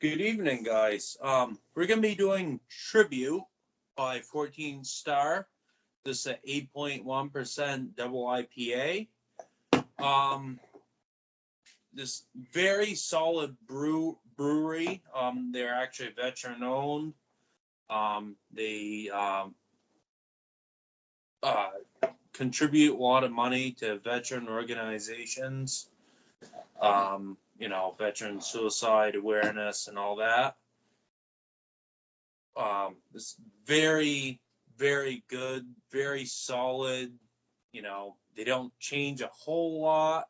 Good evening, guys. We're gonna be doing Tribute by 14 Star. This is an 8.1% double IPA. This very solid brewery. They're actually veteran owned. They contribute a lot of money to veteran organizations. Veteran suicide awareness and all that. It's very, very good, very solid. They don't change a whole lot.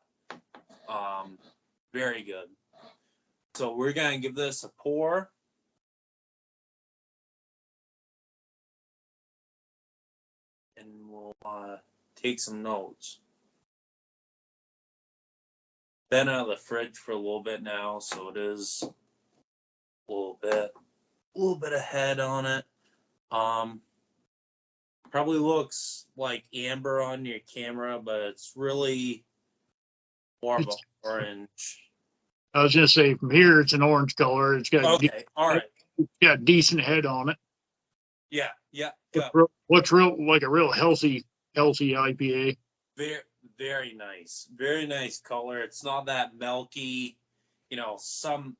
Very good. So we're going to give this a pour. And we'll take some notes. Been out of the fridge for a little bit now, so it is a little bit ahead on it. Probably looks like amber on your camera, but it's really more of an orange. I was gonna say from here it's an orange color. It's got all right. It's got a decent head on it. Yeah. What's like a real healthy IPA. Very nice. Very nice color. It's not that milky. Some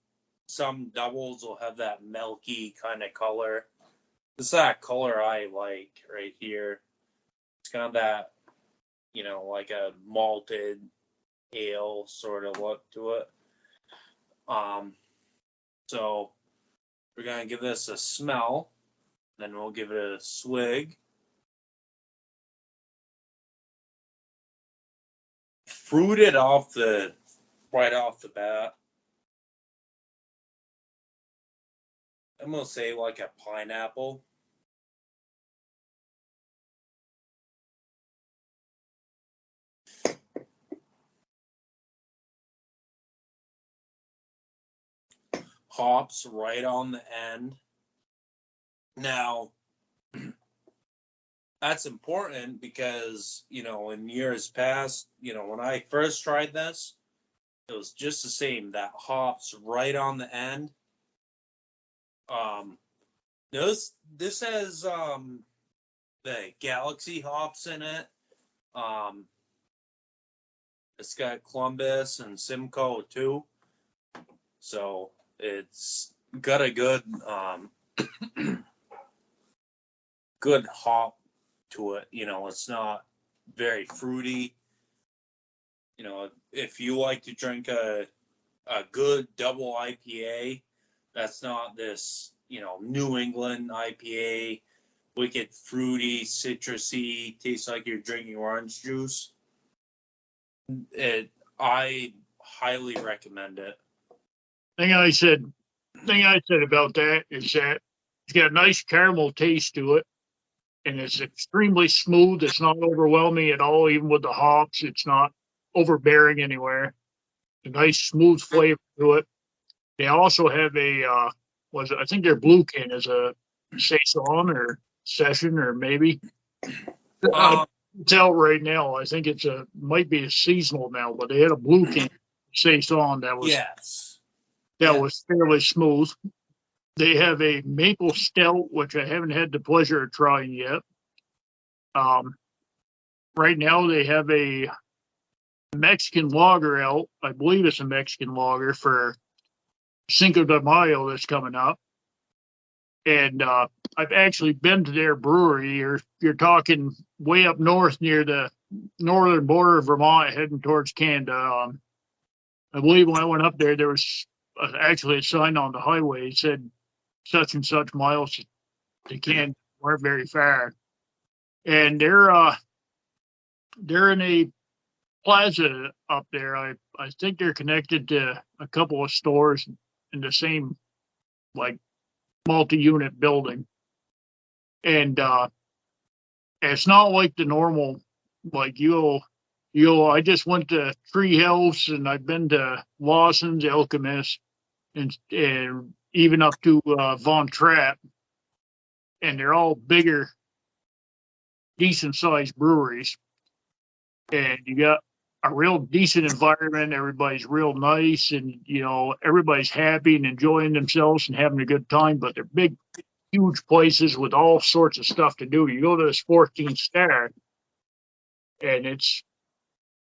doubles will have that milky kind of color. It's that color I like right here. It's kind of that, like a malted ale sort of look to it. So we're going to give this a smell. Then we'll give it a swig. Fruited right off the bat. I'm going to say like a pineapple. Hops right on the end. Now, that's important because, in years past, when I first tried this, it was just the same. That hops right on the end. This has the Galaxy hops in it. It's got Columbus and Simcoe too. So it's got a good good hop to it. It's not very fruity. If you like to drink a good double IPA, that's not this, New England IPA, wicked fruity, citrusy, tastes like you're drinking orange juice. I highly recommend it. Thing I said about that is that it's got a nice caramel taste to it, and it's extremely smooth. It's not overwhelming at all, even with the hops. It's not overbearing anywhere. A nice smooth flavor to it. They also have a I think their blue can is a saison or session or maybe. It's out right now. I think might be a seasonal now, but they had a blue can saison that was fairly smooth. They have a maple stout, which I haven't had the pleasure of trying yet. Right now they have a Mexican lager out. I believe it's a Mexican lager for Cinco de Mayo that's coming up. And I've actually been to their brewery. You're talking way up north near the northern border of Vermont, heading towards Canada. I believe when I went up there was actually a sign on the highway. It said such and such miles to Canada, weren't very far. And they're in a plaza up there. I think they're connected to a couple of stores in the same multi-unit building. And it's not like the normal, I just went to Treehouse and I've been to Lawson's, Alchemist, and even up to Von Trapp. And they're all bigger, decent-sized breweries. And you got a real decent environment. Everybody's real nice, and everybody's happy and enjoying themselves and having a good time. But they're big, huge places with all sorts of stuff to do. You go to this 14 Star, and it's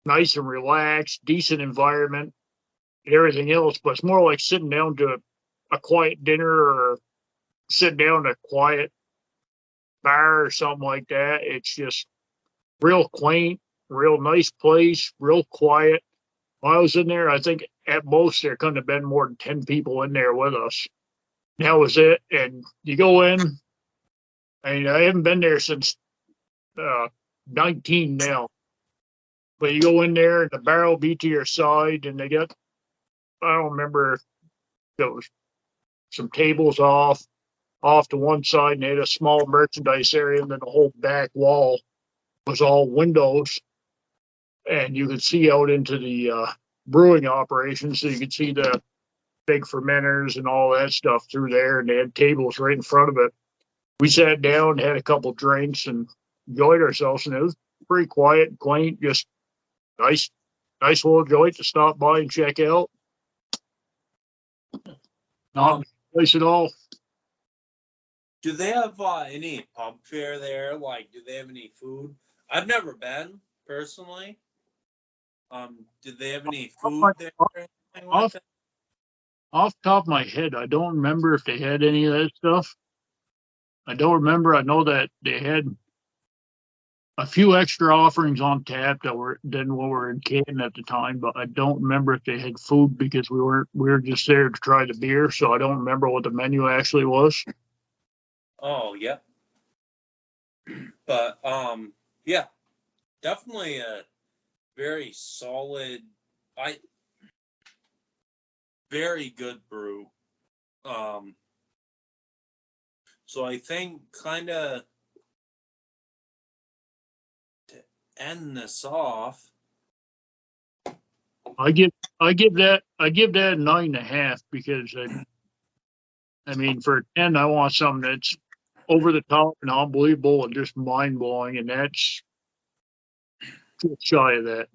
nice and relaxed, decent environment, and everything else. But it's more like sitting down to a quiet dinner or sitting down at a quiet bar or something like that. It's just real quaint, real nice place, real quiet. When I was in there, I think at most there couldn't have been more than 10 people in there with us. That was it. And you go in, I haven't been there since 19 now. But you go in there and the bar will be to your side, and they got, I don't remember, there was some tables off to one side, and they had a small merchandise area, and then the whole back wall was all windows, and you could see out into the brewing operations, so you could see the big fermenters and all that stuff through there, and they had tables right in front of it. We sat down, had a couple drinks, and enjoyed ourselves, and it was pretty quiet and quaint, just nice little joint to stop by and check out. Not a place at all. Do they have any pub fare there? Like, do they have any food? I've never been personally. Do they have any food there? Off the top of my head, I don't remember if they had any of that stuff. I don't remember. I know that they had a few extra offerings on tap than what were in Canton at the time, but I don't remember if they had food because we were just there to try the beer, so I don't remember what the menu actually was. Oh, yeah. But yeah, definitely a very solid, very good brew. So I think kind of to end this off, I give that a 9.5 because I mean for 10 I want something that's over the top and unbelievable and just mind blowing, and that's just shy of that.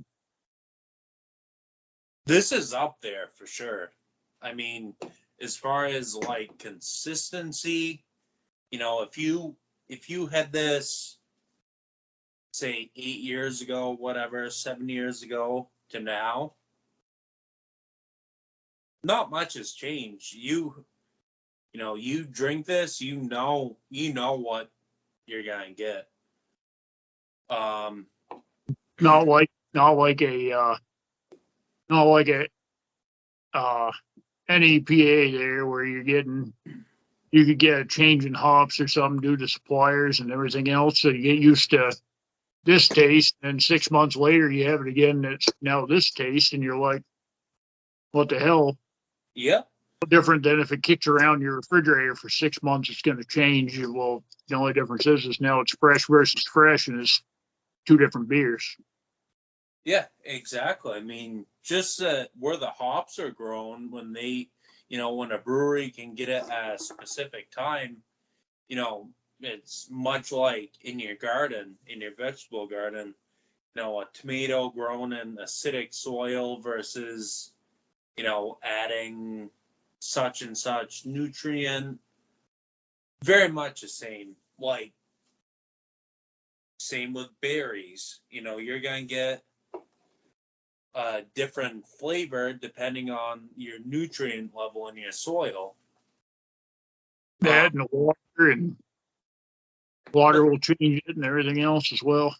this is up there for sure. I mean, as far as like consistency, if you had this, say 8 years ago, whatever, 7 years ago to now, not much has changed. You drink this, you know what you're gonna get. Not like a NEPA there where you could get a change in hops or something due to suppliers and everything else. So you get used to this taste, and 6 months later you have it again. It's now this taste, and you're like, what the hell? Yeah. Different than if it kicks around your refrigerator for 6 months, it's going to change. Well, the only difference is now it's fresh versus fresh, and it's two different beers. Yeah, exactly. I mean, just where the hops are grown, when when a brewery can get it at a specific time, it's much like in your garden, in your vegetable garden, a tomato grown in acidic soil versus, adding such and such nutrient. Very much the same. Like, same with berries. You're going to get a different flavor depending on your nutrient level in your soil. That and the water will change it and everything else as well.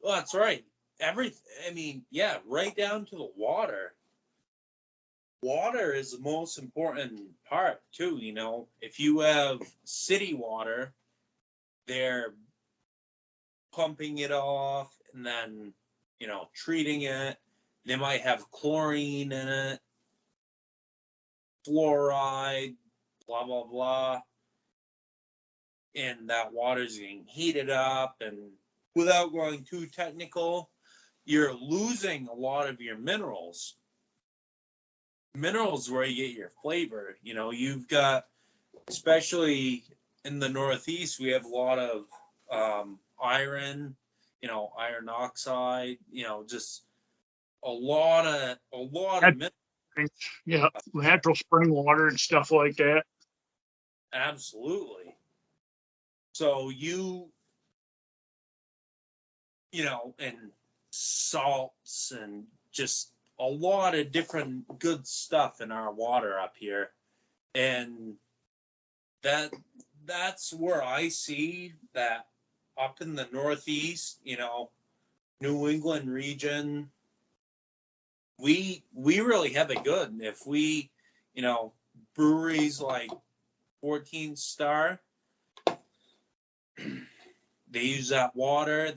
Well, that's right. Right down to the water. Water is the most important part too. If you have city water, they're pumping it off and then, treating it. They might have chlorine in it, fluoride, blah, blah, blah. And that water's getting heated up. And without going too technical, you're losing a lot of your minerals. Minerals where you get your flavor. You've got, especially in the Northeast, we have a lot of iron, iron oxide, just a lot of Yeah, natural spring water and stuff like that. absolutely. So and salts and just a lot of different good stuff in our water up here. And that's where I see that up in the Northeast, New England region, we really have it good. And if we, breweries like 14 Star, they use that water.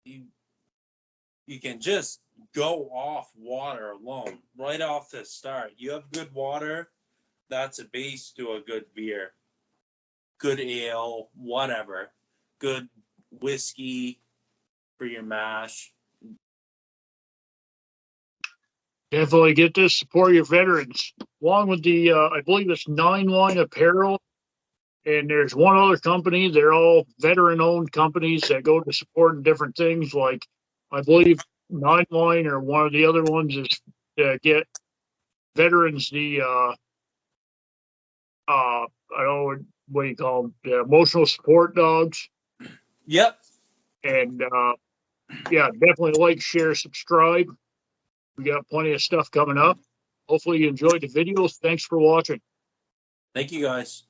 You can just go off water alone right off the start. You have good water, that's a base to a good beer, good ale, whatever, good whiskey for your mash. Definitely get this, support your veterans. Along with the, I believe it's Nine Wine Apparel, and there's one other company. They're all veteran-owned companies that go to supporting different things. Like, I believe Nine Wine or one of the other ones is to get veterans the, I don't know what you call them, the emotional support dogs. Yep. And yeah, definitely like, share, subscribe. We got plenty of stuff coming up. Hopefully you enjoyed the videos. Thanks for watching. Thank you, guys.